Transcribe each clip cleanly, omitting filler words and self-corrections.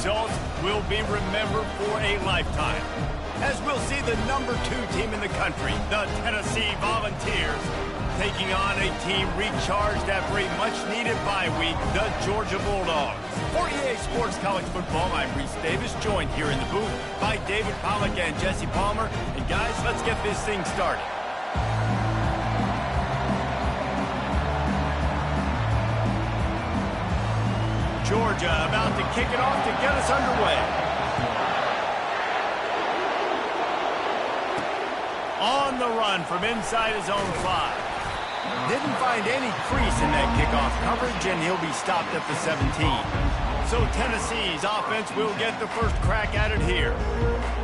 results will be remembered for a lifetime. As we'll see the number 2 team in the country, the Tennessee Volunteers, taking on a team recharged after a much-needed bye week, the Georgia Bulldogs. For EA Sports College Football, I'm Reese Davis, joined here in the booth by David Pollack and Jesse Palmer. And guys, let's get this thing started. Georgia about to kick it off to get us underway. On the run from inside his own 5. Didn't find any crease in that kickoff coverage, and he'll be stopped at the 17. So Tennessee's offense will get the first crack at it here.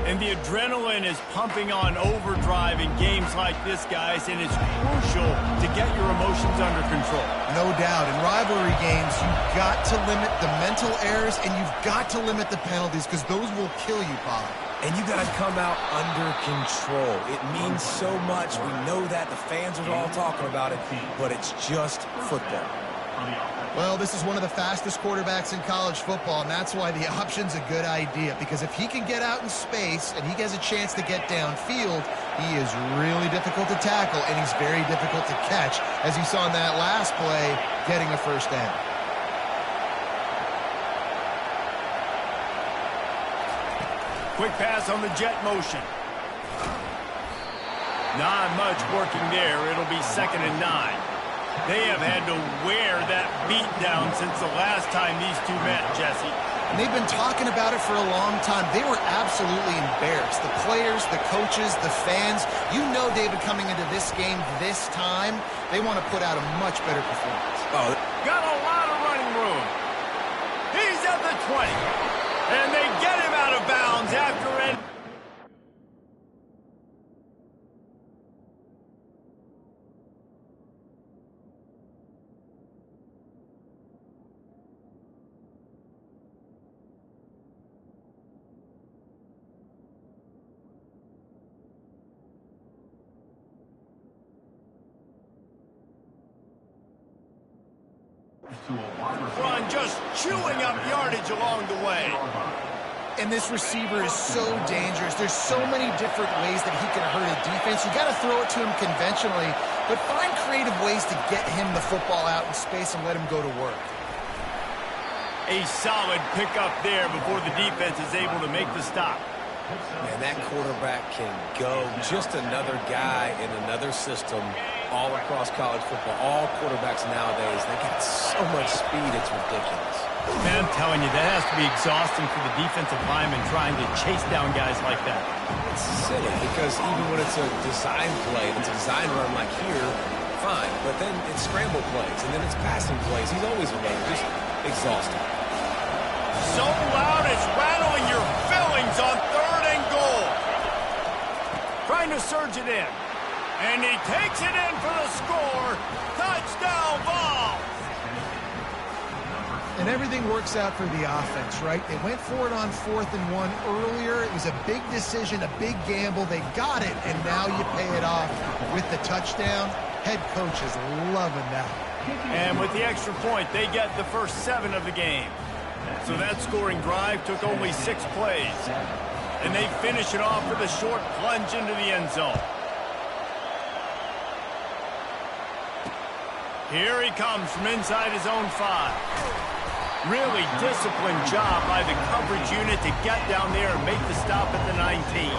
And the adrenaline is pumping on overdrive in games like this, guys, and it's crucial to get your emotions under control. No doubt. In rivalry games, you've got to limit the mental errors, and you've got to limit the penalties, because those will kill you, Bob. And you got to come out under control. It means so much. We know that. The fans are all talking about it, but it's just football. Well, this is one of the fastest quarterbacks in college football, and that's why the option's a good idea, because if he can get out in space and he has a chance to get downfield, he is really difficult to tackle, and he's very difficult to catch, as you saw in that last play, getting a first down. Quick pass on the jet motion. Not much working there. It'll be 2nd and 9. They have had to wear that beat down since the last time these two met, Jesse. And they've been talking about it for a long time. They were absolutely embarrassed. The players, the coaches, the fans. You know, David, coming into this game this time, they want to put out a much better performance. Oh, got a lot of running room. He's at the 20. And they get him out of bounds after it. Run just chewing up yardage along the way. And this receiver is so dangerous. There's so many different ways that he can hurt a defense. You got to throw it to him conventionally, but find creative ways to get him the football out in space and let him go to work. A solid pickup there before the defense is able to make the stop. Man, that quarterback can go. Just another guy in another system all across college football. All quarterbacks nowadays, they got so much speed, it's ridiculous. Man, I'm telling you, that has to be exhausting for the defensive lineman trying to chase down guys like that. It's silly because even when it's a design play, it's a design run like here, fine. But then it's scramble plays, and then it's passing plays. He's always in there, just exhausting. So loud it's rattling your fillings on 3rd and goal. Trying to surge it in. And he takes it in for the score. Touchdown, Vols! And everything works out for the offense, right? They went for it on 4th and 1 earlier. It was a big decision, a big gamble. They got it, and now you pay it off with the touchdown. Head coach is loving that. And with the extra point, they get the first 7 of the game. So that scoring drive took only 6 plays. And they finish it off with a short plunge into the end zone. Here he comes from inside his own 5. Really disciplined job by the coverage unit to get down there and make the stop at the 19.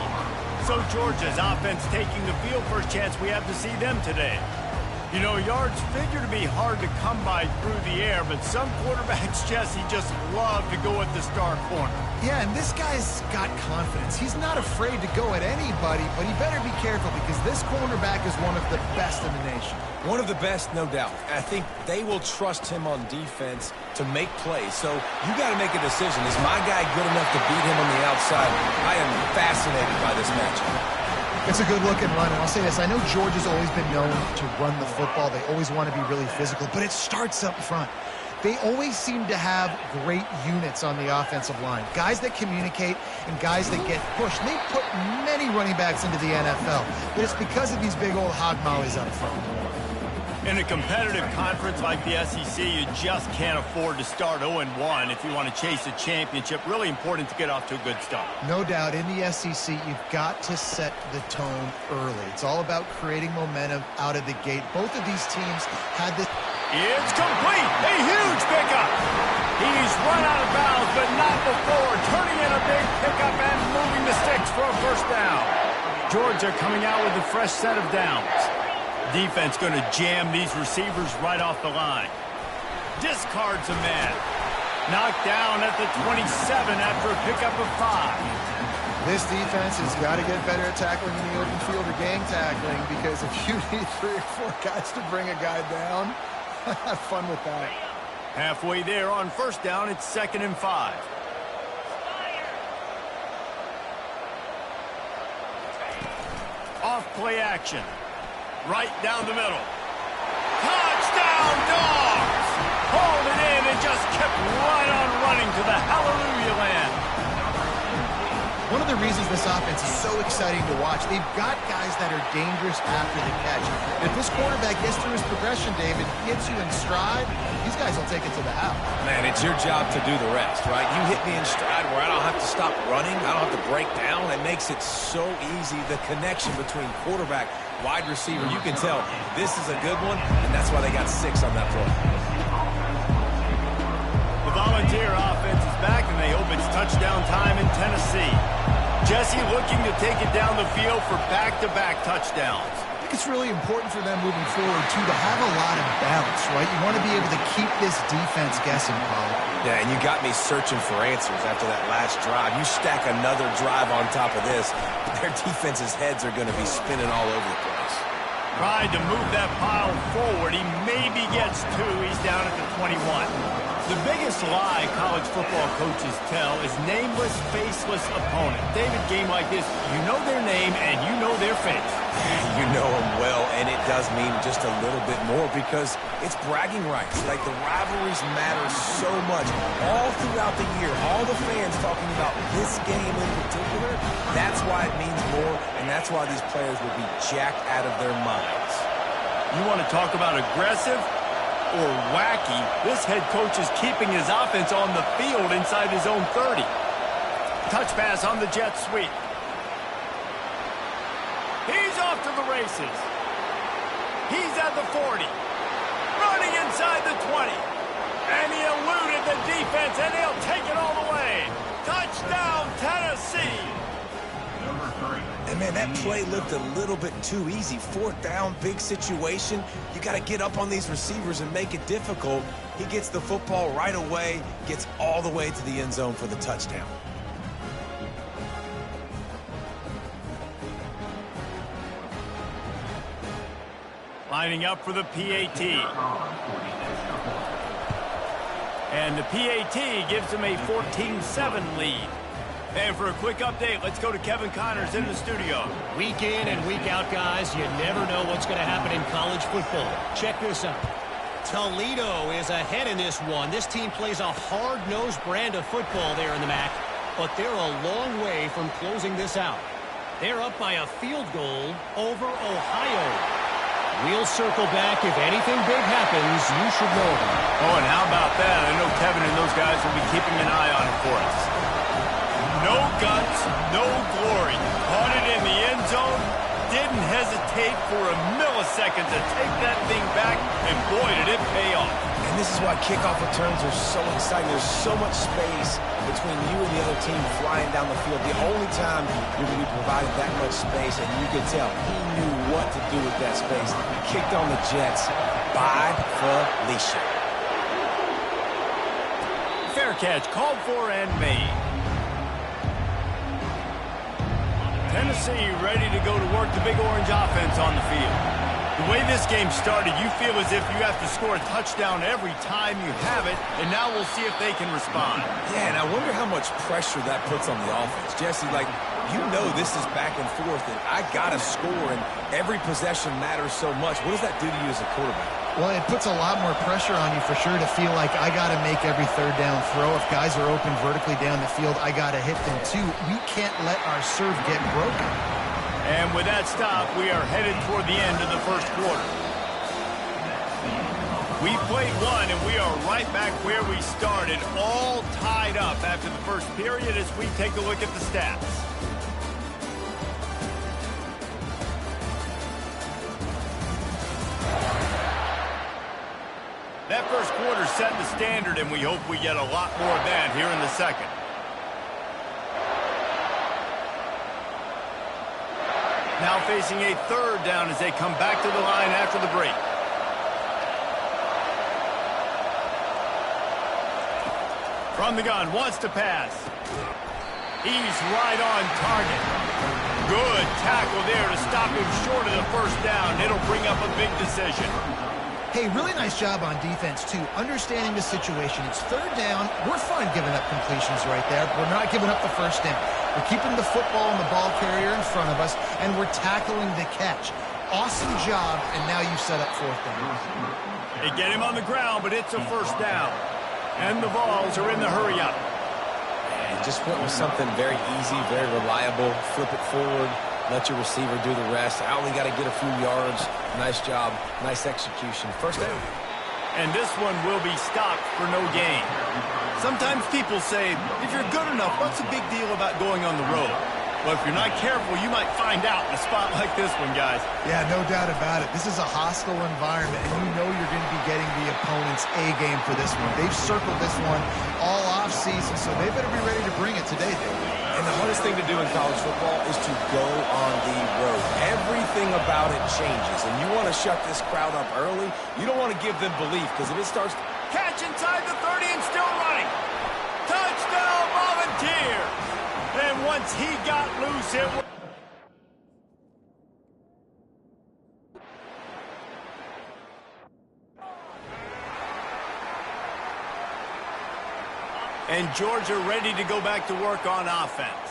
So Georgia's offense taking the field. First chance we have to see them today. You know, yards figure to be hard to come by through the air, but some quarterbacks, Jesse, just love to go at the star corner. Yeah, and this guy's got confidence. He's not afraid to go at anybody, but he better be careful because this cornerback is one of the best in the nation. One of the best, no doubt. I think they will trust him on defense to make plays. So you got to make a decision. Is my guy good enough to beat him on the outside? I am fascinated by this matchup. It's a good-looking run, and I'll say this. I know Georgia's always been known to run the football. They always want to be really physical, but it starts up front. They always seem to have great units on the offensive line, guys that communicate and guys that get pushed. And they put many running backs into the NFL, but it's because of these big old hog mollies up front. In a competitive conference like the SEC, you just can't afford to start 0-1 if you want to chase a championship. Really important to get off to a good start. No doubt, in the SEC, you've got to set the tone early. It's all about creating momentum out of the gate. Both of these teams had this. It's complete. A huge pickup. He's run out of bounds, but not before. Turning in a big pickup and moving the sticks for a first down. Georgia coming out with a fresh set of downs. Defense going to jam these receivers right off the line. Discards a man. Knocked down at the 27 after a pickup of 5. This defense has got to get better at tackling in the open field or gang tackling, because if you need 3 or 4 guys to bring a guy down, have fun with that. Halfway there on first down, it's 2nd and 5. Off play action. Right down the middle. Touchdown, Dogs! Hauled it in and just kept right on running to the hallelujah land. One of the reasons this offense is so exciting to watch, they've got guys that are dangerous after the catch. If this quarterback gets through his progression, David, gets you in stride, these guys will take it to the house. Man, it's your job to do the rest, right? You hit me in stride where I don't have to stop running. I don't have to break down. It makes it so easy. The connection between quarterback, wide receiver, you can tell this is a good one, and that's why they got 6 on that play. The Volunteer offense is back, and they hope it's touchdown time in Tennessee. Jesse looking to take it down the field for back-to-back touchdowns. I think it's really important for them moving forward, too, to have a lot of balance, right? You want to be able to keep this defense guessing, Paul. Yeah, and you got me searching for answers after that last drive. You stack another drive on top of this, their defense's heads are going to be spinning all over the place. Tried to move that pile forward. He maybe gets 2. He's down at the 21. The biggest lie college football coaches tell is nameless, faceless opponent. David, game like this, you know their name and you know their face. You know them well, and it does mean just a little bit more because it's bragging rights. Like, the rivalries matter so much. All throughout the year, all the fans talking about this game in particular, that's why it means more, and that's why these players will be jacked out of their minds. You want to talk about aggressive or wacky? This head coach is keeping his offense on the field inside his own 30. Touch pass on the jet sweep. He's off to the races. He's at the 40. Running inside the 20. And he eluded the defense, and he'll take it all the way. Touchdown, Tennessee. And, man, that play looked a little bit too easy. 4th down, big situation. You got to get up on these receivers and make it difficult. He gets the football right away, gets all the way to the end zone for the touchdown. Lining up for the PAT. And the PAT gives him a 14-7 lead. And for a quick update, let's go to Kevin Connors in the studio. Week in and week out, guys, you never know what's going to happen in college football. Check this out. Toledo is ahead in this one. This team plays a hard-nosed brand of football there in the MAC, but they're a long way from closing this out. They're up by a field goal over Ohio. We'll circle back. If anything big happens, you should know about it. Oh, and how about that? I know Kevin and those guys will be keeping an eye on it for us. No guts, no glory. Caught it in the end zone. Didn't hesitate for a millisecond to take that thing back, and boy, did it pay off. And this is why kickoff returns are so exciting. There's so much space between you and the other team flying down the field. The only time you're going to be provided that much space, and you could tell he knew what to do with that space. Kicked on the Jets by Felicia. Fair catch, called for and made. Tennessee ready to go to work the Big Orange offense on the field. The way this game started, you feel as if you have to score a touchdown every time you have it, and now we'll see if they can respond. Yeah, and I wonder how much pressure that puts on the offense. Jesse, like, you know this is back and forth, and I got to score, and every possession matters so much. What does that do to you as a quarterback? Well, it puts a lot more pressure on you for sure to feel like I got to make every 3rd down throw. If guys are open vertically down the field, I got to hit them too. We can't let our serve get broken. And with that stop, we are headed toward the end of the first quarter. We played one, and we are right back where we started, all tied up after the first period as we take a look at the stats. That first quarter set the standard, and we hope we get a lot more of that here in the second. Now facing a third down as they come back to the line after the break. From the gun, wants to pass. He's right on target. Good tackle there to stop him short of the first down. It'll bring up a big decision. Hey, really nice job on defense, too. Understanding the situation. It's third down. We're fine giving up completions right there. We're not giving up the first down. We're keeping the football and the ball carrier in front of us, and we're tackling the catch. Awesome job, and now you set up fourth down. They get him on the ground, but it's a first down. And the Vols are in the hurry-up. And just went with something very easy, very reliable. Flip it forward. Let your receiver do the rest. I only got to get a few yards. Nice job. Nice execution. First down. And this one will be stopped for no gain. Sometimes people say, if you're good enough, what's the big deal about going on the road? Well, if you're not careful, you might find out in a spot like this one, guys. Yeah, no doubt about it. This is a hostile environment, and you know you're going to be getting the opponent's A-game for this one. They've circled this one all off-season, so they better be ready to bring it today, And the hardest thing to do in college football is to go on the road. Everything about it changes, and you want to shut this crowd up early. You don't want to give them belief, because if it starts... Catch inside the 30 and still running. Touchdown, Volunteers! And once he got loose, it was... And Georgia ready to go back to work on offense.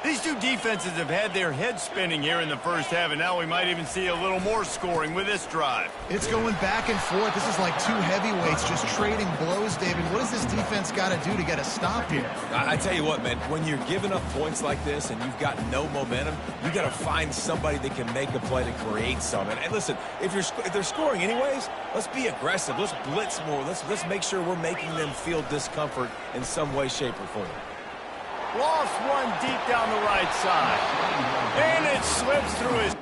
These two defenses have had their heads spinning here in the first half, and now we might even see a little more scoring with this drive. It's going back and forth. This is like two heavyweights just trading blows, David. What does this defense got to do to get a stop here? I tell you what, man, when you're giving up points like this and you've got no momentum, you got to find somebody that can make a play to create something. And listen, if they're scoring anyways, let's be aggressive. Let's blitz more. Let's make sure we're making them feel discomfort in some way, shape, or form. Lost one deep down the right side. And it slips through his...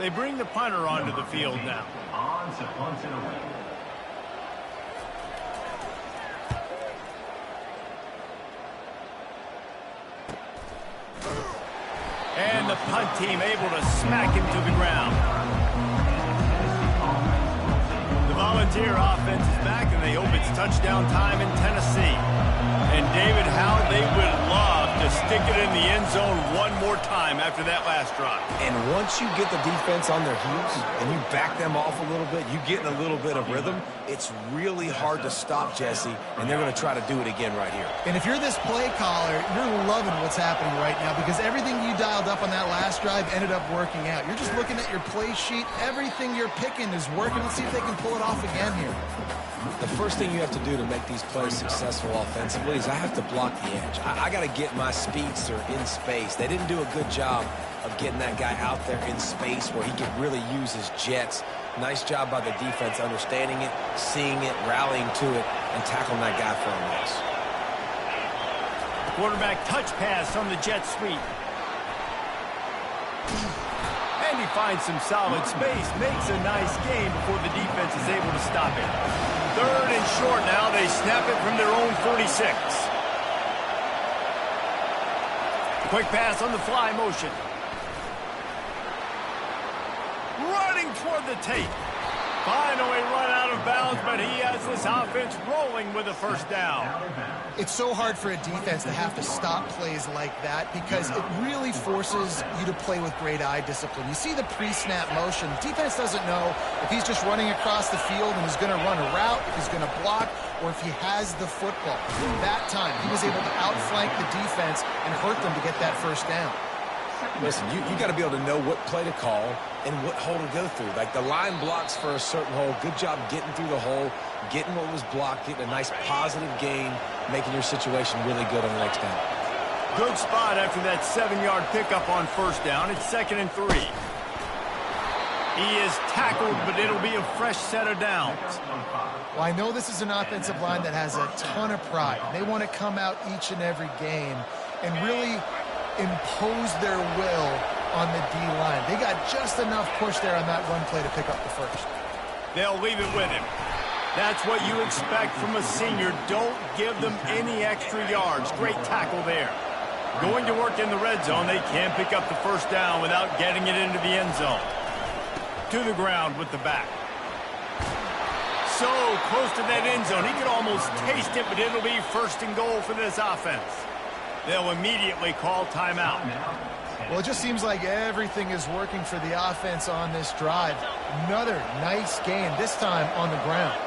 They bring the punter onto the field now. And the punt team able to smack him to the ground. Volunteer offense is back, and they hope it's touchdown time in Tennessee. And David, how they would love to stick it in the end zone one more time after that last drive. And once you get the defense on their heels and you back them off a little bit, you get in a little bit of rhythm, it's really hard to stop, Jesse, and they're going to try to do it again right here. And if you're this play caller, you're loving what's happening right now because everything you dialed up on that last drive ended up working out. You're just looking at your play sheet. Everything you're picking is working. Let's see if they can pull it off again here. The first thing you have to do to make these plays successful offensively is I have to block the edge. I got to get my speedster in space. They didn't do a good job of getting that guy out there in space where he could really use his jets. Nice job by the defense understanding it, seeing it, rallying to it, and tackling that guy for a loss. Quarterback touch pass on the jet sweep. And he finds some solid space, makes a nice game before the defense is able to stop it. Third and short now. They snap it from their own 46. Quick pass on the fly motion. Running toward the tape. Finally run out of bounds, but he has this offense rolling with a first down. It's so hard for a defense to have to stop plays like that because it really forces you to play with great eye discipline. You see the pre-snap motion. Defense doesn't know if he's just running across the field and he's going to run a route, if he's going to block, or if he has the football. That time, he was able to outflank the defense and hurt them to get that first down. Listen, you got to be able to know what play to call and what hole to go through. Like the line blocks for a certain hole. Good job getting through the hole, getting what was blocked, getting a nice positive gain, making your situation really good on the next down. Good spot after that 7-yard pickup on first down. It's 2nd and 3. He is tackled, but it'll be a fresh set of downs. Well, I know this is an offensive line that has a ton of pride. They want to come out each and every game and really impose their will on the D-line. They got just enough push there on that run play to pick up the first. They'll leave it with him. That's what you expect from a senior. Don't give them any extra yards. Great tackle there. Going to work in the red zone. They can't pick up the first down without getting it into the end zone. To the ground with the back. So close to that end zone. He could almost taste it, but it'll be 1st and goal for this offense. They'll immediately call timeout. Well, it just seems like everything is working for the offense on this drive. Another nice game, this time on the ground.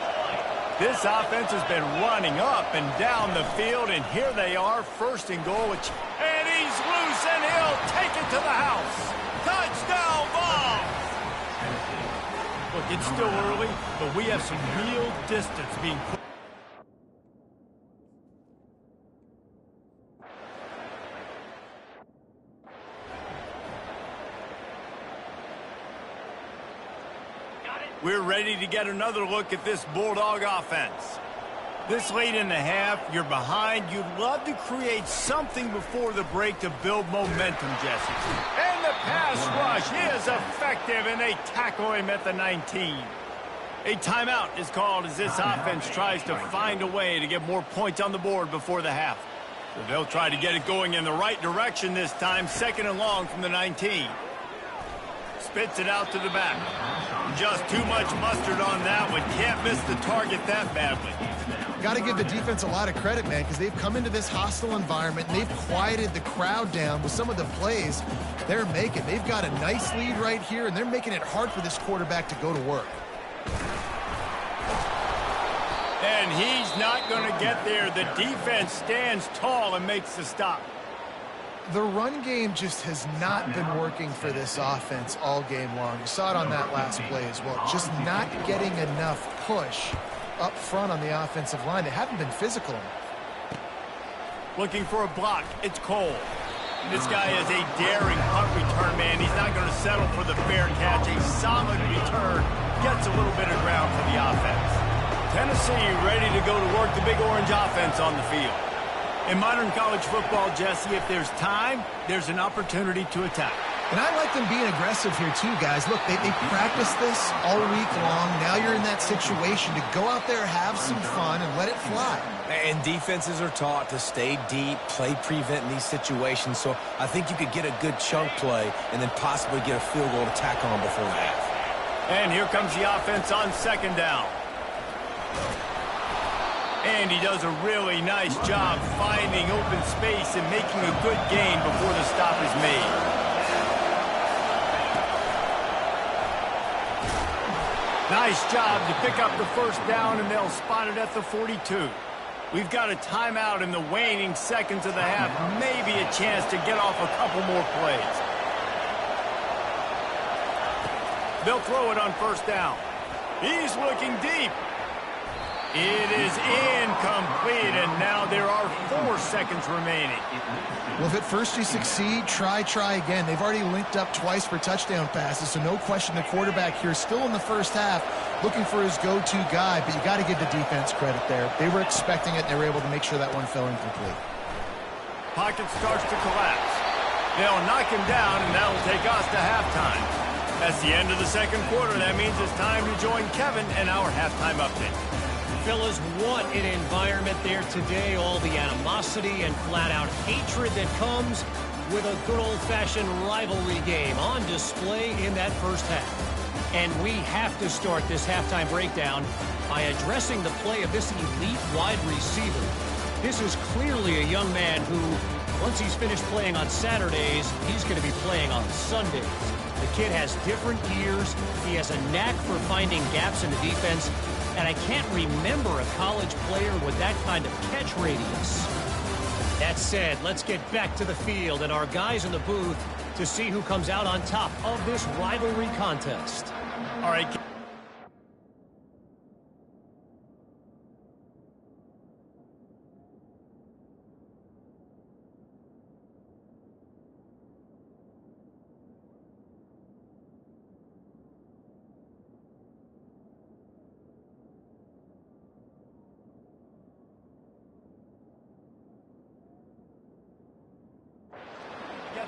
This offense has been running up and down the field, and here they are, 1st and goal. And he's loose, and he'll take it to the house. Touchdown ball! Look, it's still early, but we have some real distance being put. We're ready to get another look at this Bulldog offense. This late in the half, you're behind. You'd love to create something before the break to build momentum, Jesse. And the pass rush is effective, and they tackle him at the 19. A timeout is called as this offense tries to find a way to get more points on the board before the half. So they'll try to get it going in the right direction this time, 2nd and long from the 19. Spits it out to the back. Just too much mustard on that one. Can't miss the target that badly. Got to give the defense a lot of credit, man, because they've come into this hostile environment and they've quieted the crowd down with some of the plays they're making. They've got a nice lead right here, and they're making it hard for this quarterback to go to work. And he's not going to get there. The defense stands tall and makes the stop. The run game just has not been working for this offense all game long. You saw it on that last play as well. Just not getting enough push up front on the offensive line. They haven't been physical enough. Looking for a block. It's Cole. This guy is a daring punt return man. He's not going to settle for the fair catch. A solid return. Gets a little bit of ground for the offense. Tennessee ready to go to work the Big Orange offense on the field. In modern college football, Jesse, if there's time, there's an opportunity to attack. And I like them being aggressive here too, guys. Look, they practice this all week long. Now you're in that situation to go out there, have some fun, and let it fly. And defenses are taught to stay deep, play prevent in these situations. So I think you could get a good chunk play and then possibly get a field goal to tack on before the half. And here comes the offense on 2nd down. And he does a really nice job finding open space and making a good gain before the stop is made. Nice job to pick up the first down, and they'll spot it at the 42. We've got a timeout in the waning seconds of the half. Maybe a chance to get off a couple more plays. They'll throw it on first down. He's looking deep. It is incomplete, and now there are 4 seconds remaining. Well, if at first you succeed, try again. They've already linked up twice for touchdown passes, so no question the quarterback here still in the first half looking for his go-to guy, but you got to give the defense credit there. They were expecting it, and they were able to make sure that one fell incomplete. Pocket starts to collapse. They'll knock him down, and that'll take us to halftime. That's the end of the second quarter. That means it's time to join Kevin and our halftime update. Fellas, what an environment there today. All the animosity and flat-out hatred that comes with a good old-fashioned rivalry game on display in that first half. And we have to start this halftime breakdown by addressing the play of this elite wide receiver. This is clearly a young man who, once he's finished playing on Saturdays, he's going to be playing on Sundays. The kid has different ears. He has a knack for finding gaps in the defense. And I can't remember a college player with that kind of catch radius. That said, let's get back to the field and our guys in the booth to see who comes out on top of this rivalry contest. All right.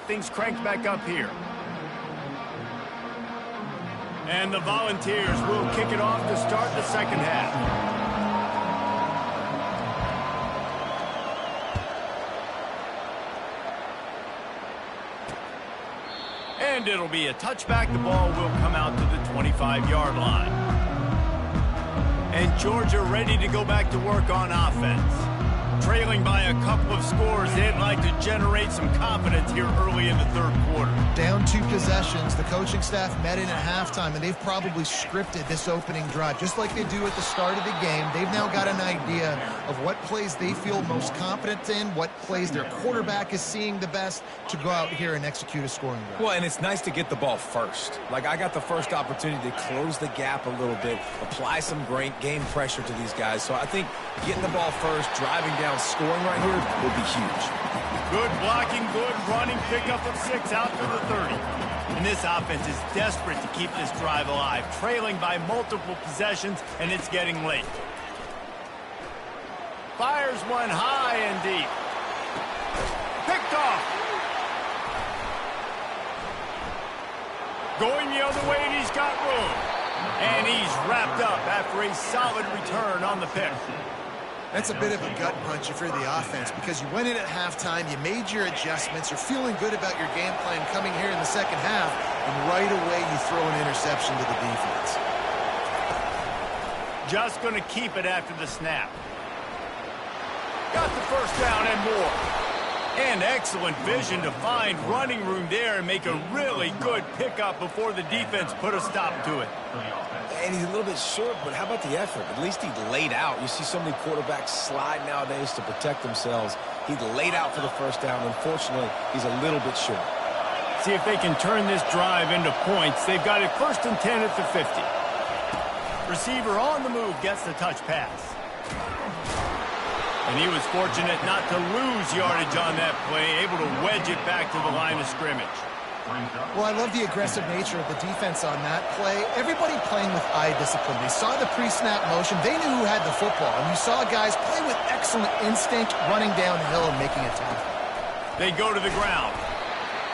things cranked back up here. And the Volunteers will kick it off to start the second half. And it'll be a touchback. The ball will come out to the 25-yard line. And Georgia ready to go back to work on offense. Trailing by a couple of scores, they'd like to generate some confidence here early in the third quarter. Down 2 possessions, the coaching staff met in at halftime, and they've probably scripted this opening drive. Just like they do at the start of the game, they've now got an idea of what plays they feel most confident in, what plays their quarterback is seeing the best to go out here and execute a scoring drive. Well, and it's nice to get the ball first. Like, I got the first opportunity to close the gap a little bit, apply some great game pressure to these guys. So I think getting the ball first, driving down, scoring right here would be huge. Good blocking, good running, pickup of 6 out to the 30. And this offense is desperate to keep this drive alive, trailing by multiple possessions, and it's getting late. Fires one high and deep. Picked off. Going the other way, and he's got room. And he's wrapped up after a solid return on the pick. That's a bit of a gut punch if you're the offense, because you went in at halftime, you made your adjustments, you're feeling good about your game plan coming here in the second half, and right away you throw an interception to the defense. Just going to keep it after the snap. Got the first down and more. And excellent vision to find running room there and make a really good pickup before the defense put a stop to it. And he's a little bit short, but how about the effort? At least he laid out. You see so many quarterbacks slide nowadays to protect themselves. He laid out for the first down. Unfortunately, he's a little bit short. See if they can turn this drive into points. They've got it 1st and 10 at the 50. Receiver on the move gets the touch pass. And he was fortunate not to lose yardage on that play, able to wedge it back to the line of scrimmage. Well, I love the aggressive nature of the defense on that play. Everybody playing with eye discipline. They saw the pre-snap motion. They knew who had the football. And you saw guys play with excellent instinct, running downhill and making a tackle. They go to the ground.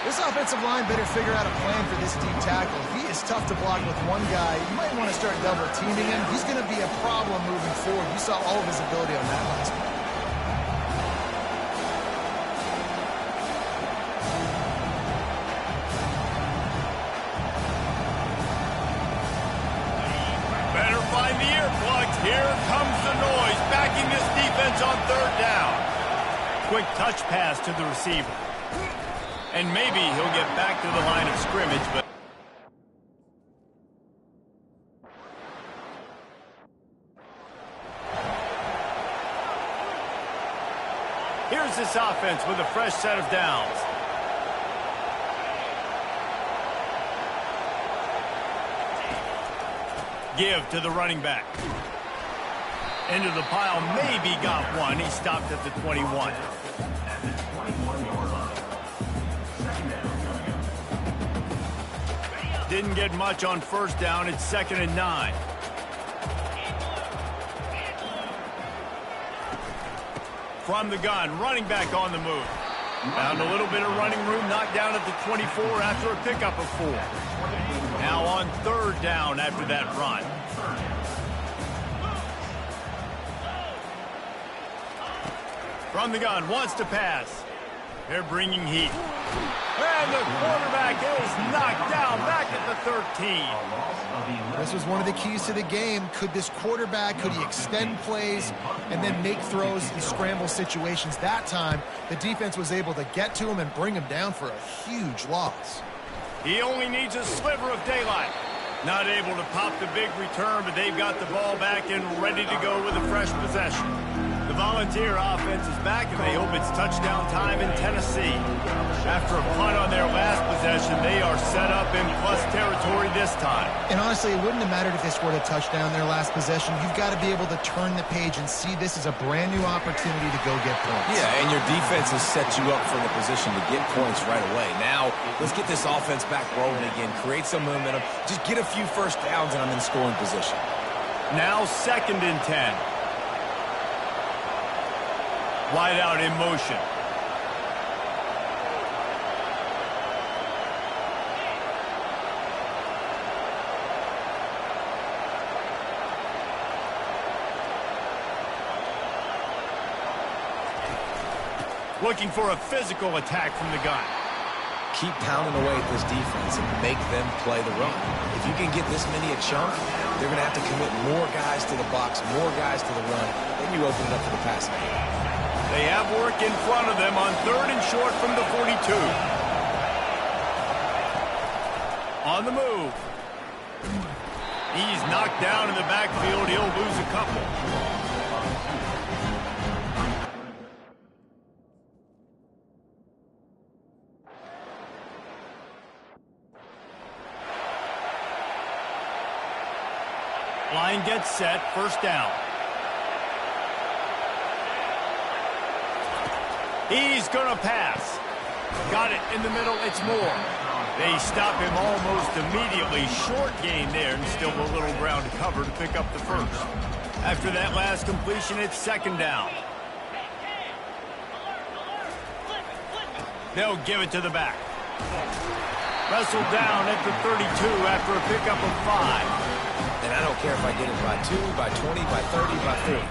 This offensive line better figure out a plan for this deep tackle. He is tough to block with one guy. You might want to start double teaming him. He's going to be a problem moving forward. You saw all of his ability on that last one. Here comes the noise, backing this defense on 3rd down. Quick touch pass to the receiver. And maybe he'll get back to the line of scrimmage, but... Here's this offense with a fresh set of downs. Give to the running back. Into the pile, maybe got one. He stopped at the 21. Didn't get much on 1st down. It's 2nd and 9. From the gun, running back on the move. Found a little bit of running room, knocked down at the 24 after a pickup of 4. Now on 3rd down after that run. From the gun, wants to pass. They're bringing heat. And the quarterback is knocked down back at the 13. This was one of the keys to the game. Could this quarterback, could he extend plays and then make throws in scramble situations? That time, the defense was able to get to him and bring him down for a huge loss. He only needs a sliver of daylight. Not able to pop the big return, but they've got the ball back and ready to go with a fresh possession. The Volunteer offense is back, and they hope it's touchdown time in Tennessee. After a punt on their last possession, they are set up in plus territory this time. And honestly, it wouldn't have mattered if they scored a touchdown their last possession. You've got to be able to turn the page and see this as a brand new opportunity to go get points. Yeah, and your defense has set you up for the position to get points right away. Now, let's get this offense back rolling again, create some momentum, just get a few first downs, and I'm in scoring position. Now 2nd and 10. Wide out in motion. Looking for a physical attack from the gun. Keep pounding away at this defense and make them play the run. If you can get this many a chunk, they're going to have to commit more guys to the box, more guys to the run. Then you open it up for the passing game. They have work in front of them on 3rd and short from the 42. On the move. He's knocked down in the backfield. He'll lose a couple. Line gets set, 1st down. He's going to pass. Got it in the middle, it's Moore. They stop him almost immediately. Short gain there and still a little ground to cover to pick up the 1st. After that last completion, it's 2nd down. They'll give it to the back. Wrestled down at the 32 after a pickup of 5. And I don't care if I get it by 2, by 20, by 30, by 40.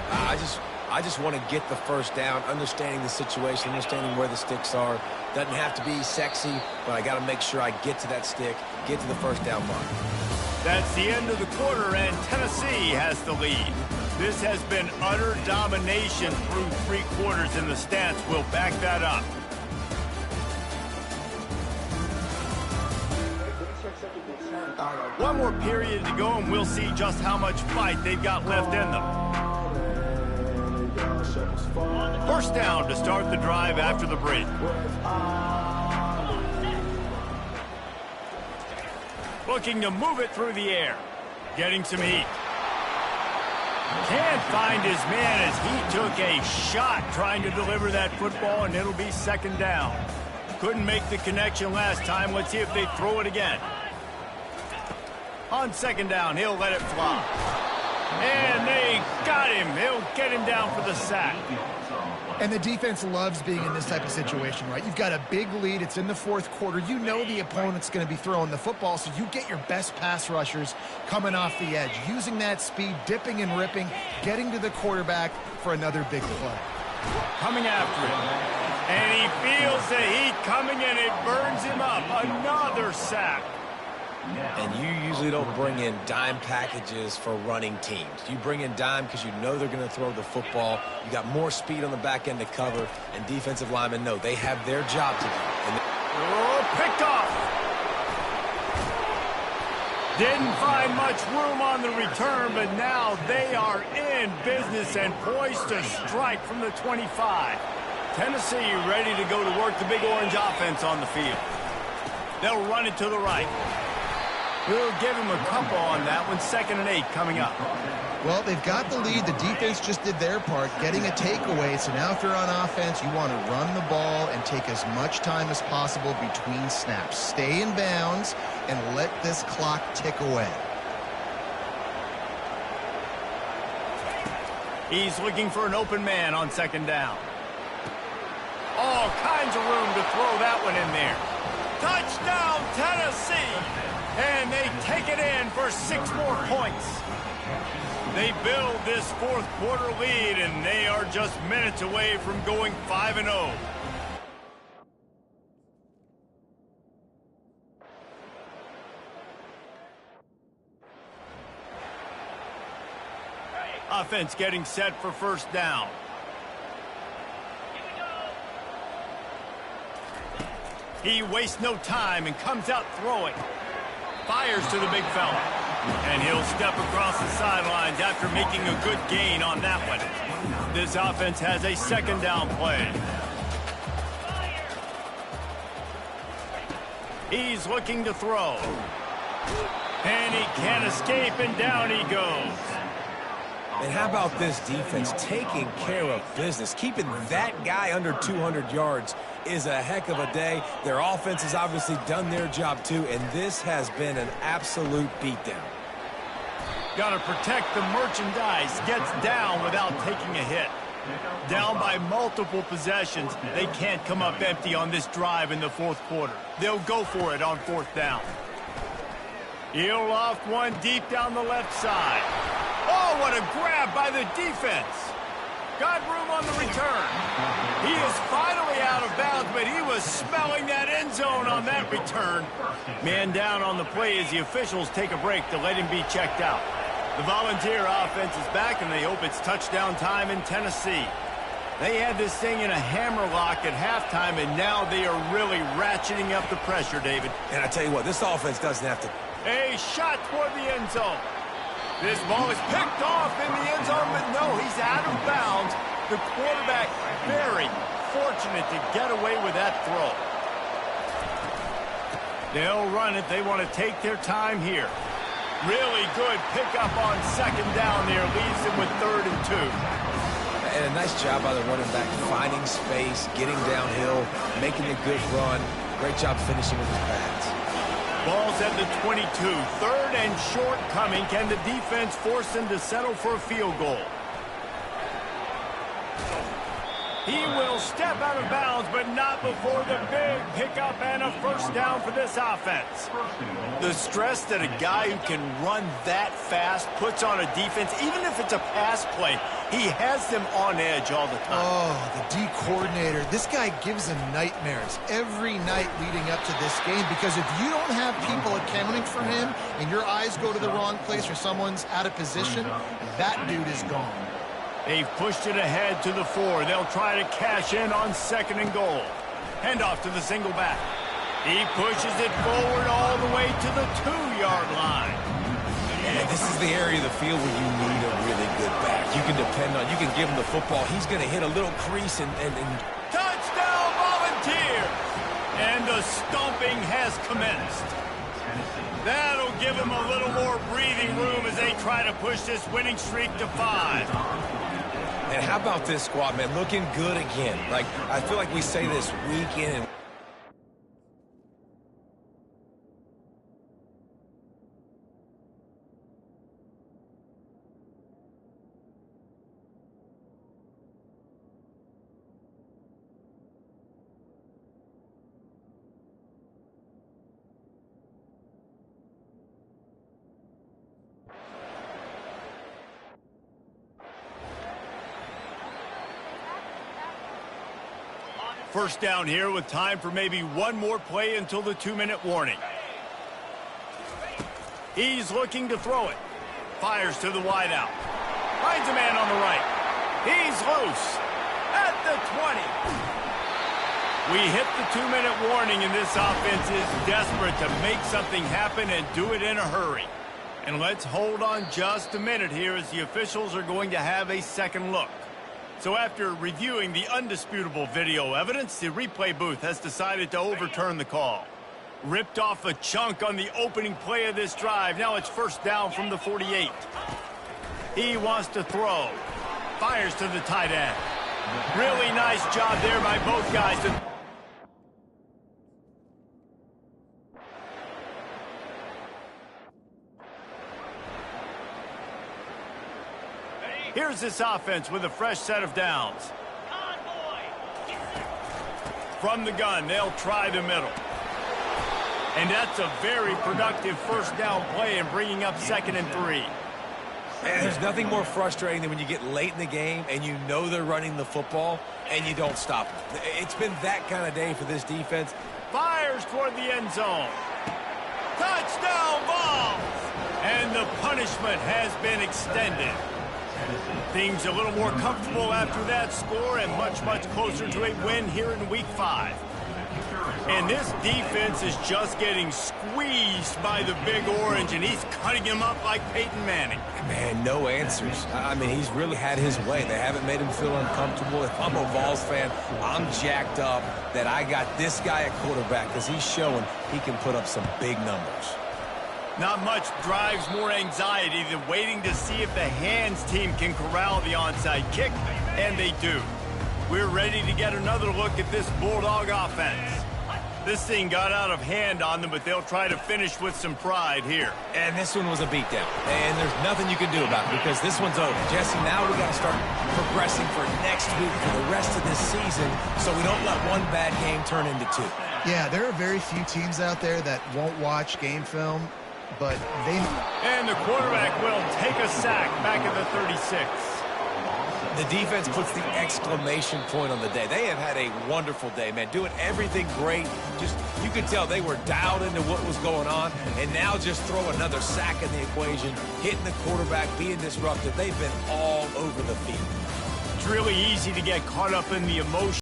I just want to get the 1st down, understanding the situation, understanding where the sticks are. Doesn't have to be sexy, but I got to make sure I get to that stick, get to the 1st down mark. That's the end of the quarter, and Tennessee has the lead. This has been utter domination through 3 quarters, and the stats will back that up. One more period to go, and we'll see just how much fight they've got left in them. 1st down to start the drive after the break. Looking to move it through the air. Getting some heat. Can't find his man as he took a shot trying to deliver that football, and it'll be 2nd down. Couldn't make the connection last time. Let's see if they throw it again. On 2nd down, he'll let it fly. And they got him. He'll get him down for the sack. And the defense loves being in this type of situation, right? You've got a big lead. It's in the 4th quarter. You know the opponent's going to be throwing the football, so you get your best pass rushers coming off the edge, using that speed, dipping and ripping, getting to the quarterback for another big play. Coming after him. And he feels the heat coming, and it burns him up. Another sack. And you usually don't bring in dime packages for running teams. You bring in dime because you know they're going to throw the football. You got more speed on the back end to cover, and defensive linemen know they have their job to do. Picked off. Didn't find much room on the return, but now they are in business and poised to strike from the 25. Tennessee ready to go to work the Big Orange offense on the field. They'll run it to the right. We'll give him a couple on that one. 2nd and 8 coming up. Well, they've got the lead. The defense just did their part, getting a takeaway. So now if you're on offense, you want to run the ball and take as much time as possible between snaps. Stay in bounds and let this clock tick away. He's looking for an open man on 2nd down. All kinds of room to throw that one in there. Touchdown, Tennessee! And they take it in for 6 more points. They build this 4th quarter lead, and they are just minutes away from going 5-0. Offense getting set for 1st down. He wastes no time and comes out throwing. Fires to the big fella. And he'll step across the sidelines after making a good gain on that one. This offense has a 2nd down play. He's looking to throw. And he can't escape, and down he goes. And how about this defense taking care of business? Keeping that guy under 200 yards is a heck of a day. Their offense has obviously done their job too, and this has been an absolute beatdown. Got to protect the merchandise. Gets down without taking a hit. Down by multiple possessions. They can't come up empty on this drive in the 4th quarter. They'll go for it on 4th down. He'll loft one deep down the left side. Oh, what a grab by the defense. Got room on the return. He is finally out of bounds, but he was smelling that end zone on that return. Man down on the play as the officials take a break to let him be checked out. The Volunteer offense is back, and they hope it's touchdown time in Tennessee. They had this thing in a hammerlock at halftime, and now they are really ratcheting up the pressure, David. And I tell you what, this offense doesn't have to. A shot toward the end zone. This ball is picked off in the end zone, but no, he's out of bounds. The quarterback very fortunate to get away with that throw. They'll run it. They want to take their time here. Really good pickup on second down there. Leaves them with 3rd and 2. And a nice job by the running back, finding space, getting downhill, making a good run. Great job finishing with his pads. Ball's at the 22. 3rd and short coming. Can the defense force them to settle for a field goal? He will step out of bounds, but not before the big pickup and a first down for this offense. The stress that a guy who can run that fast puts on a defense, even if it's a pass play, he has them on edge all the time. Oh, the D coordinator. This guy gives him nightmares every night leading up to this game, because if you don't have people accounting for him and your eyes go to the wrong place or someone's out of position, that dude is gone. They've pushed it ahead to the 4. They'll try to cash in on 2nd and goal. Handoff to the single back. He pushes it forward all the way to the 2-yard line. And this is the area of the field where you need a really good back. You can depend on, you can give him the football. He's going to hit a little crease and Touchdown, Volunteers! And the stomping has commenced. That'll give him a little more breathing room as they try to push this winning streak to 5. And how about this squad, man? Looking good again. Like, I feel like we say this week in and First down here with time for maybe one more play until the 2-minute warning. He's looking to throw it. Fires to the wideout. Finds a man on the right. He's loose at the 20. We hit the 2-minute warning, and this offense is desperate to make something happen and do it in a hurry. And let's hold on just a minute here as the officials are going to have a second look. So after reviewing the undisputable video evidence, the replay booth has decided to overturn the call. Ripped off a chunk on the opening play of this drive. Now it's first down from the 48. He wants to throw. Fires to the tight end. Really nice job there by both guys. Here's this offense with a fresh set of downs. From the gun, they'll try the middle. And that's a very productive first down play and bringing up 2nd and 3. And there's nothing more frustrating than when you get late in the game and you know they're running the football and you don't stop them. It's been that kind of day for this defense. Fires toward the end zone. Touchdown ball! And the punishment has been extended. Things a little more comfortable after that score and much, much closer to a win here in Week 5. And this defense is just getting squeezed by the Big Orange, and he's cutting him up like Peyton Manning. Man, no answers. I mean, he's really had his way. They haven't made him feel uncomfortable. If I'm a Vols fan, I'm jacked up that I got this guy at quarterback because he's showing he can put up some big numbers. Not much drives more anxiety than waiting to see if the hands team can corral the onside kick, and they do. We're ready to get another look at this Bulldog offense. This thing got out of hand on them, but they'll try to finish with some pride here. And this one was a beatdown, and there's nothing you can do about it because this one's over. Jesse, now we got to start progressing for next week for the rest of this season so we don't let one bad game turn into 2. Yeah, there are very few teams out there that won't watch game film, but they... And the quarterback will take a sack back at the 36. The defense puts the exclamation point on the day. They have had a wonderful day, man. Doing everything great. Just, you could tell they were dialed into what was going on. And now just throw another sack in the equation, hitting the quarterback, being disruptive. They've been all over the field. It's really easy to get caught up in the emotion.